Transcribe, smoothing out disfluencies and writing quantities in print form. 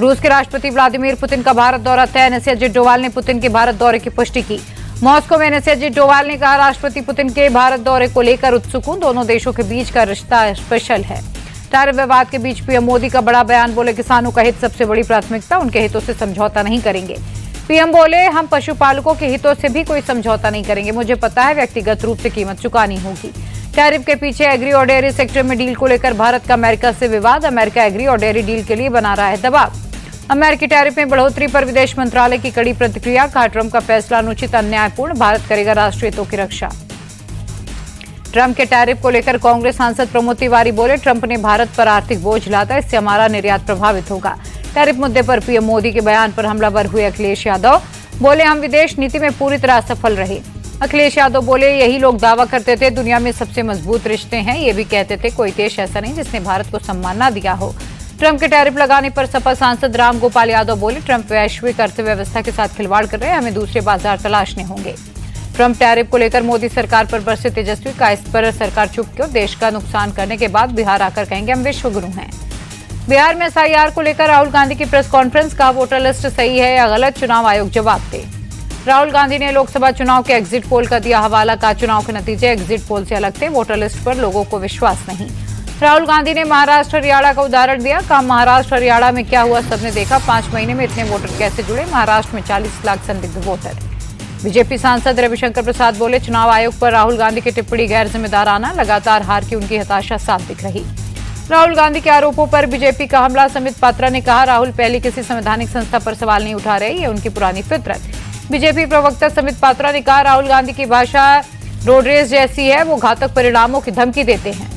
रूस के राष्ट्रपति व्लादिमीर पुतिन का भारत दौरा तय। एनएसए अजित डोवाल ने पुतिन के भारत दौरे की पुष्टि की। मॉस्को में एनएसए अजित डोवाल ने कहा, राष्ट्रपति पुतिन के भारत दौरे को लेकर उत्सुक हूं। दोनों देशों के बीच का रिश्ता स्पेशल है। टैरिफ विवाद के बीच पीएम मोदी का बड़ा बयान। बोले, किसानों का हित सबसे बड़ी प्राथमिकता, उनके हितों से समझौता नहीं करेंगे। पीएम बोले, हम पशुपालकों के हितों से भी कोई समझौता नहीं करेंगे। मुझे पता है व्यक्तिगत रूप से कीमत चुकानी होगी। टैरिफ के पीछे एग्री और डेयरी सेक्टर में डील को लेकर भारत का अमेरिका से विवाद। अमेरिका एग्री और डेयरी डील के लिए बना रहा है दबाव। अमेरिकी टैरिफ में बढ़ोतरी पर विदेश मंत्रालय की कड़ी प्रतिक्रिया। कहा, ट्रंप का फैसला अनुचित, अन्यायपूर्ण। भारत करेगा राष्ट्रीय हितों की रक्षा। ट्रंप के टैरिफ को लेकर कांग्रेस सांसद प्रमोद तिवारी बोले, ट्रंप ने भारत पर आर्थिक बोझ लादा, इससे हमारा निर्यात प्रभावित होगा। टैरिफ मुद्दे पर पीएम मोदी के बयान पर हमलावर हुए अखिलेश यादव। बोले, हम विदेश नीति में पूरी तरह सफल रहे। अखिलेश यादव बोले, यही लोग दावा करते थे दुनिया में सबसे मजबूत रिश्ते हैं। ये भी कहते थे कोई देश ऐसा नहीं जिसने भारत को सम्मान न दिया हो। ट्रंप के टैरिफ लगाने पर सपा सांसद राम गोपाल यादव बोले, ट्रंप वैश्विक अर्थव्यवस्था के साथ खिलवाड़ कर रहे हैं, हमें दूसरे बाजार तलाशने होंगे। ट्रंप टैरिफ को लेकर मोदी सरकार पर बरसे तेजस्वी। का इस पर सरकार चुप क्यों? देश का नुकसान करने के बाद बिहार आकर कहेंगे हम विश्व गुरु हैं। बिहार में एसआईआर को लेकर राहुल गांधी की प्रेस कॉन्फ्रेंस। का वोटर लिस्ट सही है या गलत, चुनाव आयोग जवाब दे। राहुल गांधी ने लोकसभा चुनाव के एग्जिट पोल का दिया हवाला। का चुनाव के नतीजे एग्जिट पोल से अलग थे, वोटर लिस्ट पर लोगों को विश्वास नहीं। राहुल गांधी ने महाराष्ट्र हरियाणा का उदाहरण दिया। कहा, महाराष्ट्र हरियाणा में क्या हुआ सबने देखा। 5 महीने में इतने वोटर कैसे जुड़े। महाराष्ट्र में 40 लाख संदिग्ध वोटर। बीजेपी सांसद रविशंकर प्रसाद बोले, चुनाव आयोग पर राहुल गांधी की टिप्पणी गैर जिम्मेदाराना। लगातार हार की उनकी हताशा साफ दिख रही। राहुल गांधी के आरोपों पर बीजेपी का हमला। समित पात्रा ने कहा, राहुल पहले किसी संवैधानिक संस्था पर सवाल नहीं उठा रहे, ये उनकी पुरानी फितरत। बीजेपी प्रवक्ता समित पात्रा ने कहा, राहुल गांधी की भाषा रोड रेस जैसी है, वो घातक परिणामों की धमकी देते हैं।